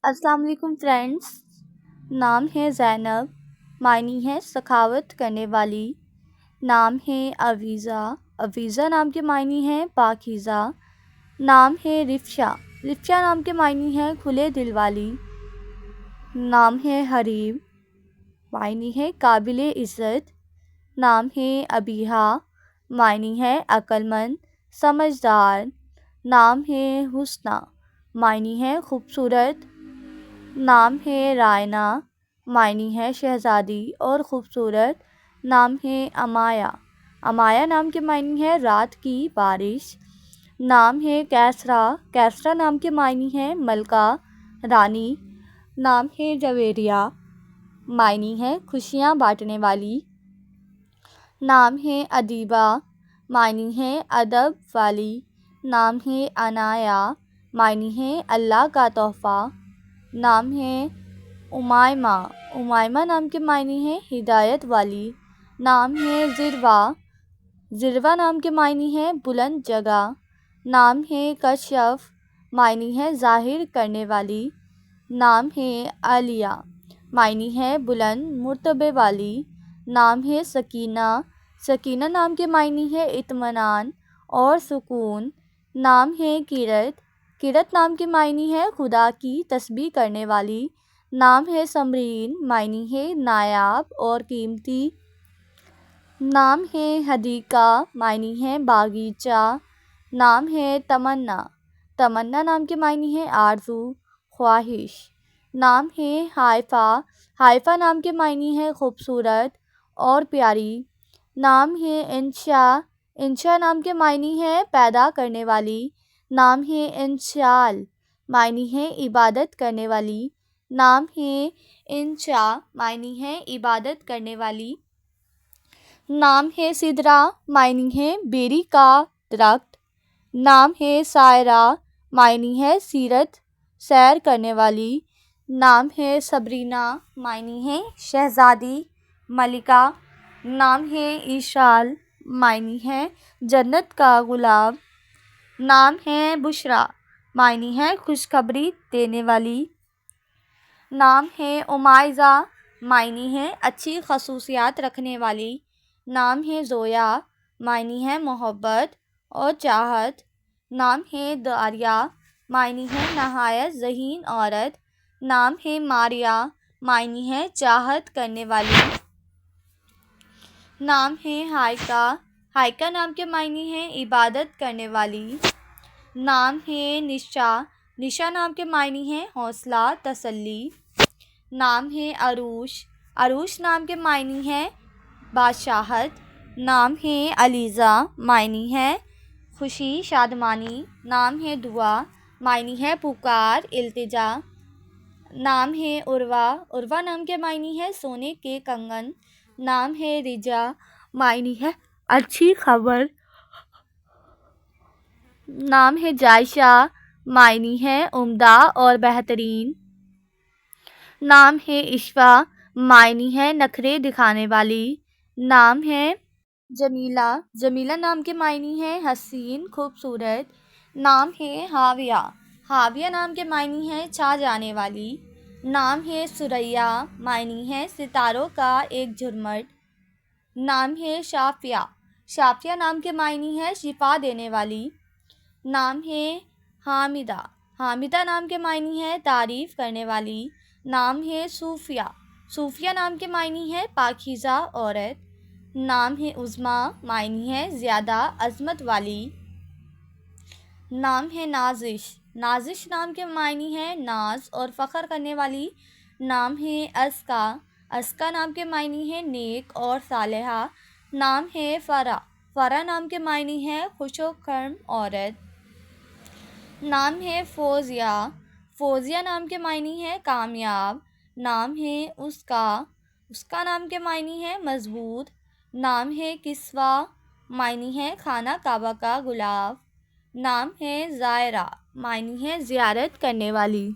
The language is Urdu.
السلام علیکم فرینڈس، نام ہے زینب، معنی ہے سخاوت کرنے والی۔ نام ہے عویزہ، عویزہ نام کے معنی ہے پاکیزہ۔ نام ہے رفشہ، رفشہ نام کے معنی ہے کھلے دل والی۔ نام ہے حریم، معنی ہے قابل عزت۔ نام ہے ابیہا، معنی ہے عقل مند سمجھدار۔ نام ہے حسنہ، معنی ہے خوبصورت۔ نام ہے رائنا، معنی ہے شہزادی اور خوبصورت۔ نام ہے امایا، امایا نام کے معنی ہے رات کی بارش۔ نام ہے کیسرا، کیسرا نام کے معنی ہے ملکہ رانی۔ نام ہے جویریہ، معنی ہے خوشیاں بانٹنے والی۔ نام ہے ادیبہ، معنی ہے ادب والی۔ نام ہے عنایا، معنی ہے اللہ کا تحفہ۔ نام ہے امائمہ، امائمہ نام کے معنی ہے ہدایت والی۔ نام ہے ذروہ، ذروہ نام کے معنی ہے بلند جگہ۔ نام ہے کشف، معنی ہے ظاہر کرنے والی۔ نام ہے عالیہ، معنی ہے بلند مرتبے والی۔ نام ہے سکینہ، سکینہ نام کے معنی ہے اطمینان اور سکون۔ نام ہے قرۃ، قرۃ نام کے معنی ہے خدا کی تسبیح کرنے والی۔ نام ہے سمرین، معنی ہے نایاب اور قیمتی۔ نام ہے حدیقہ، معنی ہے باغیچہ۔ نام ہے تمنا، تمنا نام کے معنی ہے آرزو خواہش۔ نام ہے ہائفہ، ہائفہ نام کے معنی ہے خوبصورت اور پیاری۔ نام ہے انشاء، انشاء نام کے معنی ہے پیدا کرنے والی۔ نام ہے انشال، معنی ہے عبادت کرنے والی۔ نام ہے انشا، معنی ہے عبادت کرنے والی۔ نام ہے سدرہ، معنی ہے بیری کا درخت۔ نام ہے سائرہ، معنی ہے سیرت سیر کرنے والی۔ نام ہے صبرینہ، معنی ہے شہزادی ملکہ۔ نام ہے ایشال، معنی ہے جنت کا گلاب۔ نام ہے بشریٰ، معنی ہے خوشخبری دینے والی۔ نام ہے امائزہ، معنی ہے اچھی خصوصیات رکھنے والی۔ نام ہے زویا، معنی ہے محبت اور چاہت۔ نام ہے داریہ، معنی ہے نہایت ذہین عورت۔ نام ہے ماریہ، معنی ہے چاہت کرنے والی۔ نام ہے ہائکہ، ہائکہ نام کے معنی ہے عبادت کرنے والی۔ نام ہے نشا، نشا نام کے معنی ہے حوصلہ تسلی۔ نام ہے عروش، عروش نام کے معنی ہے بادشاہت۔ نام ہے علیزہ، معنی ہے خوشی شادمانی۔ نام ہے دعا، معنی ہے پکار التجا۔ نام ہے عروہ، عروہ نام کے معنی ہے سونے کے کنگن۔ نام ہے رجا، معنی ہے اچھی خبر۔ نام ہے جائشہ، معنی ہے عمدہ اور بہترین۔ نام ہے عشوہ، معنی ہے نخرے دکھانے والی۔ نام ہے جمیلہ، جمیلہ نام کے معنی ہے حسین خوبصورت۔ نام ہے حاویہ، حاویہ نام کے معنی ہے چھا جانے والی۔ نام ہے ثریا، معنی ہے ستاروں کا ایک جھرمٹ۔ نام ہے شافیہ، شافیہ نام کے معنی ہے شفا دینے والی۔ نام ہے حامدہ، حامدہ نام کے معنی ہے تعریف کرنے والی۔ نام ہے صوفیہ، صوفیہ نام کے معنی ہے پاکیزہ عورت۔ نام ہے عظمیٰ، معنی ہے زیادہ عظمت والی۔ نام ہے نازش، نازش نام کے معنی ہے ناز اور فخر کرنے والی۔ نام ہے ازکیٰ، ازکیٰ نام کے معنی ہے نیک اور صالحہ۔ نام ہے فرح، فرح نام کے معنی ہے خوش و خرم عورت۔ نام ہے فوزیہ، فوزیہ نام کے معنی ہے کامیاب۔ نام ہے اسکا، اسکا نام کے معنی ہے مضبوط۔ نام ہے کسوہ، معنی ہے خانہ کعبہ کا غلاف۔ نام ہے زائرہ، معنی ہے زیارت کرنے والی۔